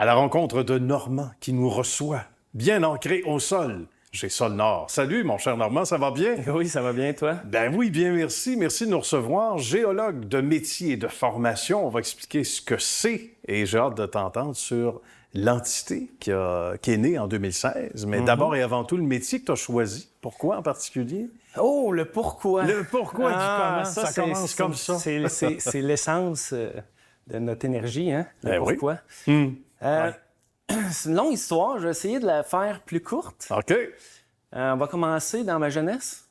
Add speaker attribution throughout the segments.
Speaker 1: À la rencontre de Normand qui nous reçoit, bien ancré au sol. J'ai Sol Nord. Salut, mon cher Normand, ça va bien?
Speaker 2: Oui, ça va bien, toi?
Speaker 1: Ben oui, bien merci. Merci de nous recevoir. Géologue de métier et de formation, on va expliquer ce que c'est et j'ai hâte de t'entendre sur l'entité qui est née en 2016. Mais d'abord et avant tout, le métier que tu as choisi. Pourquoi en particulier?
Speaker 2: Oh, le pourquoi!
Speaker 1: Le pourquoi du comment, ça commence comme ça.
Speaker 2: C'est l'essence de notre énergie, hein? Le
Speaker 1: Ben oui.
Speaker 2: pourquoi.
Speaker 1: Ouais.
Speaker 2: C'est une longue histoire, je vais essayer de la faire plus courte.
Speaker 1: OK.
Speaker 2: On va commencer dans ma jeunesse.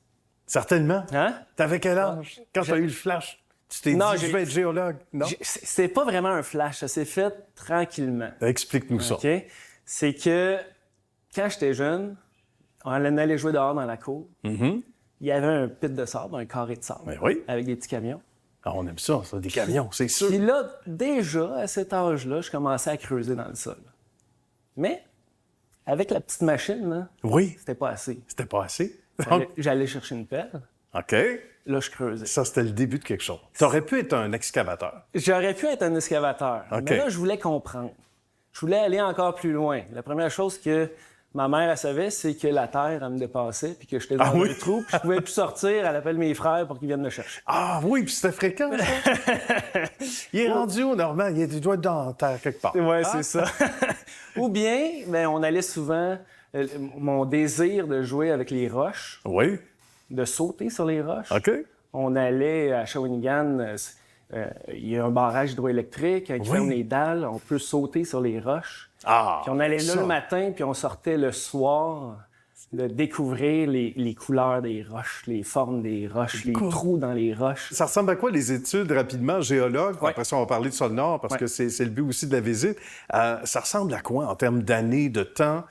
Speaker 1: Certainement.
Speaker 2: Hein?
Speaker 1: T'avais quel âge quand tu as eu le flash? Tu t'es dit, je vais être géologue? Non?
Speaker 2: C'est pas vraiment un flash, ça s'est fait tranquillement.
Speaker 1: Explique-nous ça.
Speaker 2: OK? C'est que quand j'étais jeune, on allait jouer dehors dans la cour. Il y avait un pit de sable, un carré de sable,
Speaker 1: Ben oui.
Speaker 2: avec des petits camions.
Speaker 1: Ah, on aime ça, des camions, c'est sûr.
Speaker 2: Puis là, déjà, à cet âge-là, je commençais à creuser dans le sol. Mais, avec la petite machine, là,
Speaker 1: Oui,
Speaker 2: c'était pas assez.
Speaker 1: c'était pas assez.
Speaker 2: J'allais chercher une pelle.
Speaker 1: OK.
Speaker 2: Là, je creusais.
Speaker 1: Ça, c'était le début de quelque chose. Tu aurais pu être un excavateur.
Speaker 2: J'aurais pu être un excavateur.
Speaker 1: OK.
Speaker 2: Mais là, je voulais comprendre. Je voulais aller encore plus loin. La première chose que ma mère, elle savait, c'est que la terre, elle me dépassait, puis que j'étais dans
Speaker 1: oui?
Speaker 2: un trou, puis je pouvais plus sortir. Elle appelle mes frères pour qu'ils viennent me chercher.
Speaker 1: Ah oui, puis c'était fréquent, ça. Il est rendu où, Normand? Il doit être dans la terre quelque part.
Speaker 2: Ouais, c'est ça. Ou bien, on allait souvent... mon désir de jouer avec les roches,
Speaker 1: Oui.
Speaker 2: de sauter sur les roches.
Speaker 1: OK.
Speaker 2: On allait à Shawinigan, il y a un barrage hydroélectrique, quand ils ferment les dalles, on peut sauter sur les roches.
Speaker 1: Ah,
Speaker 2: Puis on allait là
Speaker 1: ça.
Speaker 2: le matin, puis on sortait le soir de découvrir les couleurs des roches, les formes des roches, les trous dans les roches.
Speaker 1: Ça ressemble à quoi les études, rapidement, géologue?
Speaker 2: Ouais.
Speaker 1: Après ça, on va parler de Sol Nord, parce que c'est le but aussi de la visite. Ça ressemble à quoi en termes d'années, de temps?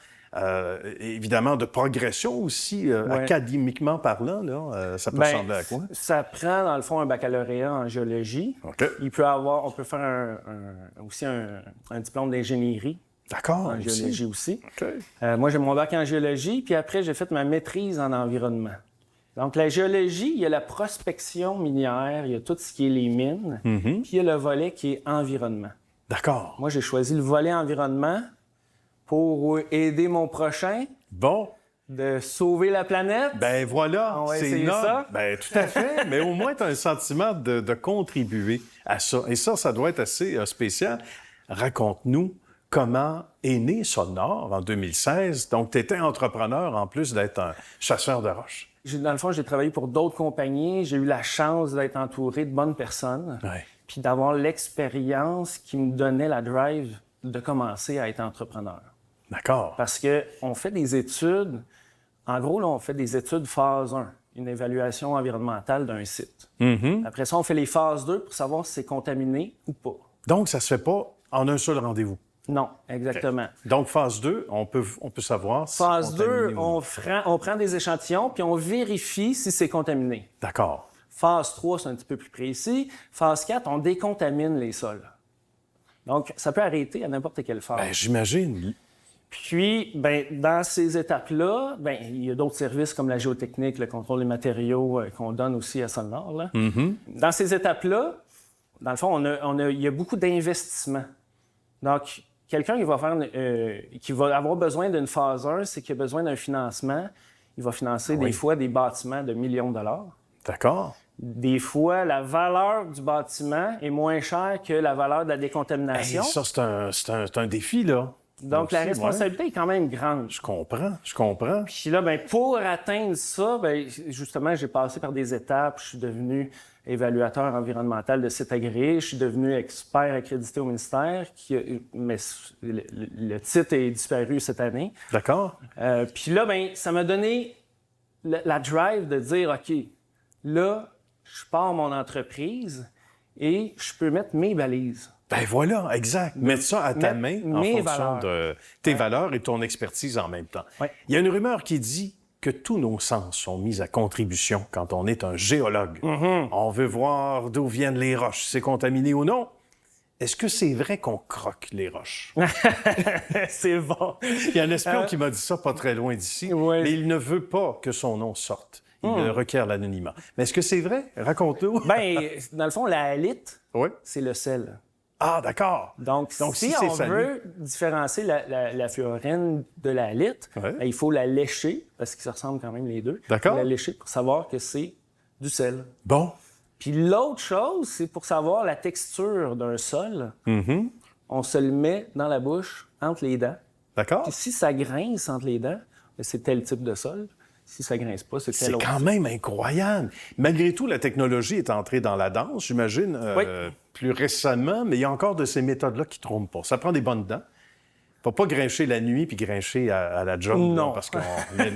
Speaker 1: Évidemment, de progression aussi, académiquement parlant, là, ça peut ressembler à quoi?
Speaker 2: Ça prend, dans le fond, un baccalauréat en géologie.
Speaker 1: OK.
Speaker 2: On peut faire aussi un diplôme d'ingénierie
Speaker 1: D'accord.
Speaker 2: en géologie aussi.
Speaker 1: OK.
Speaker 2: Moi, j'ai mon bac en géologie, puis après, j'ai fait ma maîtrise en environnement. Donc, la géologie, il y a la prospection minière, il y a tout ce qui est les mines, puis il y a le volet qui est environnement.
Speaker 1: D'accord.
Speaker 2: Moi, j'ai choisi le volet environnement pour aider mon prochain,
Speaker 1: Bon.
Speaker 2: de sauver la planète.
Speaker 1: Ben voilà,
Speaker 2: On va
Speaker 1: c'est
Speaker 2: essayer
Speaker 1: noble.
Speaker 2: ça.
Speaker 1: Ben tout à fait, mais au moins tu as un sentiment de contribuer à ça. Et ça doit être assez spécial. Raconte-nous comment est né Sol Nord en 2016. Donc tu étais entrepreneur en plus d'être un chasseur de roches.
Speaker 2: Dans le fond, j'ai travaillé pour d'autres compagnies. J'ai eu la chance d'être entouré de bonnes personnes,
Speaker 1: Ouais.
Speaker 2: puis d'avoir l'expérience qui me donnait la drive de commencer à être entrepreneur.
Speaker 1: D'accord.
Speaker 2: Parce qu'on fait des études, en gros, là, on fait des études phase 1, une évaluation environnementale d'un site. Après ça, on fait les phases 2 pour savoir si c'est contaminé ou pas.
Speaker 1: Donc ça se fait pas en un seul rendez-vous.
Speaker 2: Non, exactement.
Speaker 1: Donc phase 2, on peut savoir si
Speaker 2: Phase
Speaker 1: c'est contaminé
Speaker 2: 2,
Speaker 1: ou non.
Speaker 2: on prend des échantillons puis on vérifie si c'est contaminé.
Speaker 1: D'accord.
Speaker 2: Phase 3, c'est un petit peu plus précis. Phase 4, on décontamine les sols. Donc, ça peut arrêter à n'importe quelle phase.
Speaker 1: Ben j'imagine.
Speaker 2: Puis, dans ces étapes-là, il y a d'autres services comme la géotechnique, le contrôle des matériaux qu'on donne aussi à Sol Nord. Là. Dans ces étapes-là, dans le fond, il y a beaucoup d'investissements. Donc, quelqu'un qui va avoir besoin d'une phase 1, c'est qu'il a besoin d'un financement. Il va financer des fois des bâtiments de millions de dollars.
Speaker 1: D'accord.
Speaker 2: Des fois, la valeur du bâtiment est moins chère que la valeur de la décontamination.
Speaker 1: Hey, ça, c'est un défi, là.
Speaker 2: Donc, la
Speaker 1: Aussi,
Speaker 2: responsabilité est quand même grande.
Speaker 1: Je comprends.
Speaker 2: Puis là, pour atteindre ça, justement, j'ai passé par des étapes. Je suis devenu évaluateur environnemental de sites agréés. Je suis devenu expert accrédité au ministère, mais le titre est disparu cette année.
Speaker 1: D'accord.
Speaker 2: Puis là, ça m'a donné la drive de dire, OK, là, je pars mon entreprise et je peux mettre mes balises.
Speaker 1: Ben voilà, exact. Mettre ça à ta main en
Speaker 2: mes
Speaker 1: fonction
Speaker 2: valeurs.
Speaker 1: de tes valeurs et ton expertise en même temps.
Speaker 2: Ouais.
Speaker 1: Il y a une rumeur qui dit que tous nos sens sont mis à contribution quand on est un géologue. On veut voir d'où viennent les roches, c'est contaminé ou non. Est-ce que c'est vrai qu'on croque les roches?
Speaker 2: C'est bon.
Speaker 1: Il y a un espion qui m'a dit ça pas très loin d'ici,
Speaker 2: Ouais.
Speaker 1: mais il ne veut pas que son nom sorte. Il requiert l'anonymat. Mais est-ce que c'est vrai? Raconte-nous.
Speaker 2: Dans le fond, la halite,
Speaker 1: Oui.
Speaker 2: c'est le sel.
Speaker 1: Ah, d'accord.
Speaker 2: Donc si
Speaker 1: c'est
Speaker 2: on
Speaker 1: salé.
Speaker 2: veut différencier la fluorine de la litre,
Speaker 1: Ouais.
Speaker 2: il faut la lécher, parce qu'ils se ressemblent quand même les deux.
Speaker 1: D'accord.
Speaker 2: Il faut la lécher pour savoir que c'est du sel.
Speaker 1: Bon.
Speaker 2: Puis l'autre chose, c'est pour savoir la texture d'un sol.
Speaker 1: Mm-hmm.
Speaker 2: On se le met dans la bouche, entre les dents.
Speaker 1: D'accord.
Speaker 2: Puis si ça grince entre les dents, c'est tel type de sol. Si ça grince pas, c'est tel
Speaker 1: C'est
Speaker 2: autre.
Speaker 1: quand même incroyable. Malgré tout, la technologie est entrée dans la danse, j'imagine,
Speaker 2: Oui.
Speaker 1: plus récemment, mais il y a encore de ces méthodes-là qui ne trompent pas. Ça prend des bonnes dents. Faut pas grincher la nuit puis grincher à la job,
Speaker 2: Non.
Speaker 1: là, parce que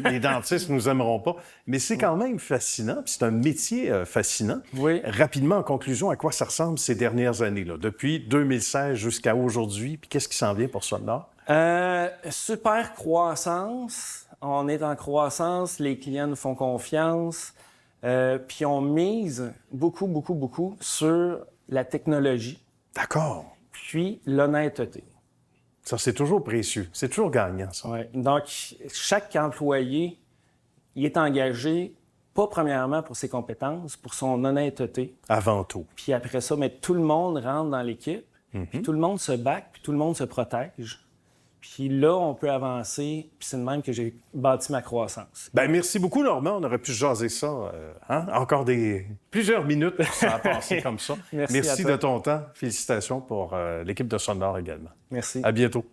Speaker 1: les dentistes nous aimeront pas. Mais c'est quand même fascinant, puis c'est un métier fascinant.
Speaker 2: Oui.
Speaker 1: Rapidement, en conclusion, à quoi ça ressemble ces dernières années-là, depuis 2016 jusqu'à aujourd'hui, puis qu'est-ce qui s'en vient pour Sonor?
Speaker 2: Super croissance. On est en croissance, les clients nous font confiance. Puis on mise beaucoup, beaucoup, beaucoup sur la technologie,
Speaker 1: D'accord.
Speaker 2: puis l'honnêteté.
Speaker 1: Ça, c'est toujours précieux. C'est toujours gagnant, ça.
Speaker 2: Ouais. Donc, chaque employé, il est engagé, pas premièrement pour ses compétences, pour son honnêteté.
Speaker 1: Avant tout.
Speaker 2: Puis après ça, mais tout le monde rentre dans l'équipe, puis tout le monde se back, puis tout le monde se protège. Puis là, on peut avancer, puis c'est de même que j'ai bâti ma croissance.
Speaker 1: Ben merci beaucoup, Normand. On aurait pu jaser ça encore plusieurs minutes. Ça a passé comme ça.
Speaker 2: Merci à
Speaker 1: Merci
Speaker 2: toi.
Speaker 1: de ton temps. Félicitations pour l'équipe de Sonor également.
Speaker 2: Merci.
Speaker 1: À bientôt.